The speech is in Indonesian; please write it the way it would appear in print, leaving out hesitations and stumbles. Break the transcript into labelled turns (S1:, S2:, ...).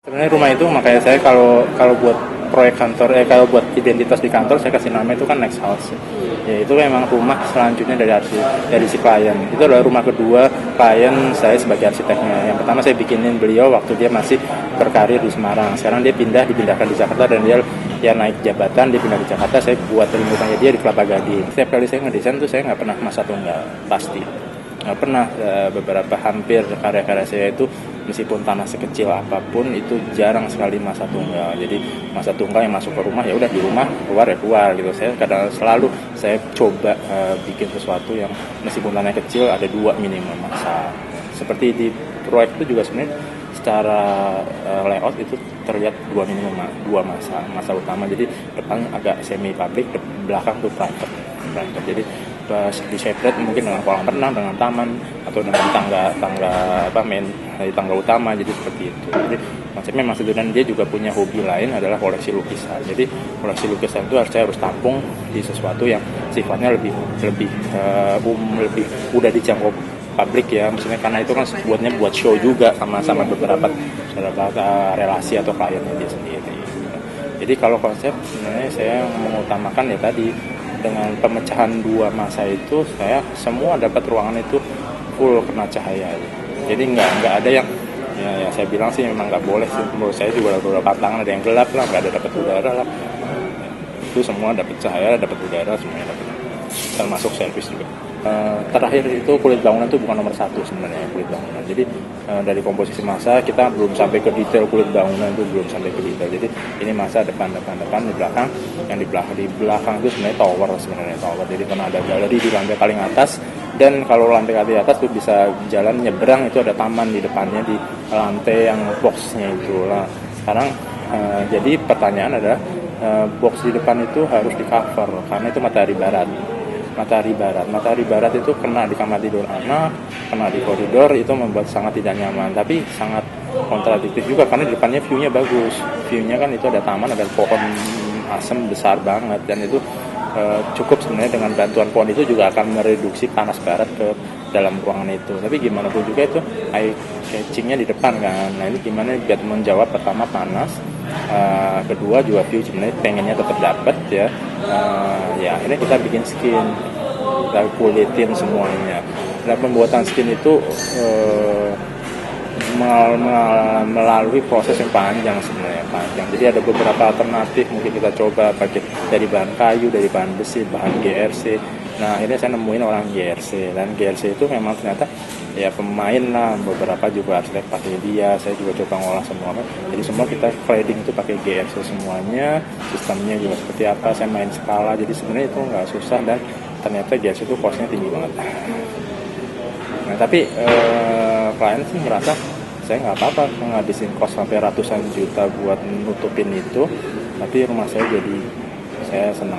S1: Sebenarnya rumah itu makanya saya kalau buat proyek kantor, kalau buat identitas di kantor saya kasih nama itu kan next house. Ya itu memang rumah selanjutnya dari si klien. Itu adalah rumah kedua klien saya sebagai arsiteknya. Yang pertama saya bikinin beliau waktu dia masih berkarir di Semarang. Sekarang dia dipindahkan di Jakarta dan dia naik jabatan, dia pindah di Jakarta. Saya buat rumahnya dia di Kelapa Gading. Setiap kali saya ngedesain tuh saya nggak pernah masa tunggal, pasti. Nggak pernah. Beberapa hampir karya-karya saya itu meskipun tanah sekecil apapun itu jarang sekali masa tunggal. Jadi masa tunggal yang masuk ke rumah ya udah di rumah, keluar ya keluar gitu. Saya kadang selalu saya coba bikin sesuatu yang meskipun tanahnya kecil ada 2 minimum masa. Seperti di proyek itu juga sebenarnya secara layout itu terlihat 2 minimum, 2 masa utama. Jadi depan agak semi public, belakang tuh private. Jadi di separate mungkin dengan kolam renang, dengan taman atau dengan tangga utama, jadi seperti itu. Jadi konsepnya Mas itu, dan dia juga punya hobi lain adalah koleksi lukisan. Jadi koleksi lukisan itu saya harus tampung di sesuatu yang sifatnya lebih udah dijangkau publik ya, maksudnya karena itu kan buatnya buat show juga sama beberapa relasi atau kliennya dia sendiri. Jadi kalau konsep sebenarnya saya mengutamakan ya tadi, dengan pemecahan 2 masa itu saya semua dapat ruangan itu full kena cahaya. Jadi nggak ada yang ya saya bilang sih memang nggak boleh sih, menurut saya juga ada beberapa tangan ada yang gelap lah, nggak ada dapat udara lah. Itu semua dapat cahaya, dapat udara, semuanya dapat, termasuk servis juga. Terakhir itu kulit bangunan itu bukan nomor 1 sebenarnya, kulit bangunan. Jadi dari komposisi masa kita belum sampai ke detail kulit bangunan, itu belum sampai ke detail. Jadi ini masa depan di belakang, yang di belakang itu sebenarnya tower. Jadi karena ada galeri di lantai paling atas, dan kalau lantai atas tuh bisa jalan nyebrang, itu ada taman di depannya di lantai yang boxnya itu lah. Sekarang jadi pertanyaan adalah box di depan itu harus di cover karena itu matahari barat itu kena di kamar tidur anak, kena di koridor, itu membuat sangat tidak nyaman. Tapi sangat kontradiktif juga karena di depannya view-nya bagus. View-nya kan itu ada taman, ada pohon asem besar banget, dan itu cukup sebenarnya. Dengan bantuan pohon itu juga akan mereduksi panas barat ke dalam ruangan itu. Tapi gimana pun juga itu eye catching-nya di depan kan. Nah ini gimana biar menjawab, pertama panas, kedua juga view sebenarnya pengennya tetap dapat ya. Ya akhirnya kita bikin skin, kita kulitin semuanya. Nah pembuatan skin itu melalui proses yang panjang sebenarnya, Jadi ada beberapa alternatif, mungkin kita coba pakai dari bahan kayu, dari bahan besi, bahan GRC. Nah akhirnya saya nemuin orang GRC, dan GRC itu memang ternyata ya pemain lah, beberapa juga arsitek pakai dia, saya juga coba ngolah semua. Jadi semua kita cladding itu pakai GRC semuanya, sistemnya juga seperti apa, saya main skala, jadi sebenarnya itu nggak susah, dan ternyata GRC itu costnya tinggi banget. Nah tapi klien sih merasa saya nggak apa-apa ngabisin cost sampai ratusan juta buat nutupin itu, tapi rumah saya jadi saya senang.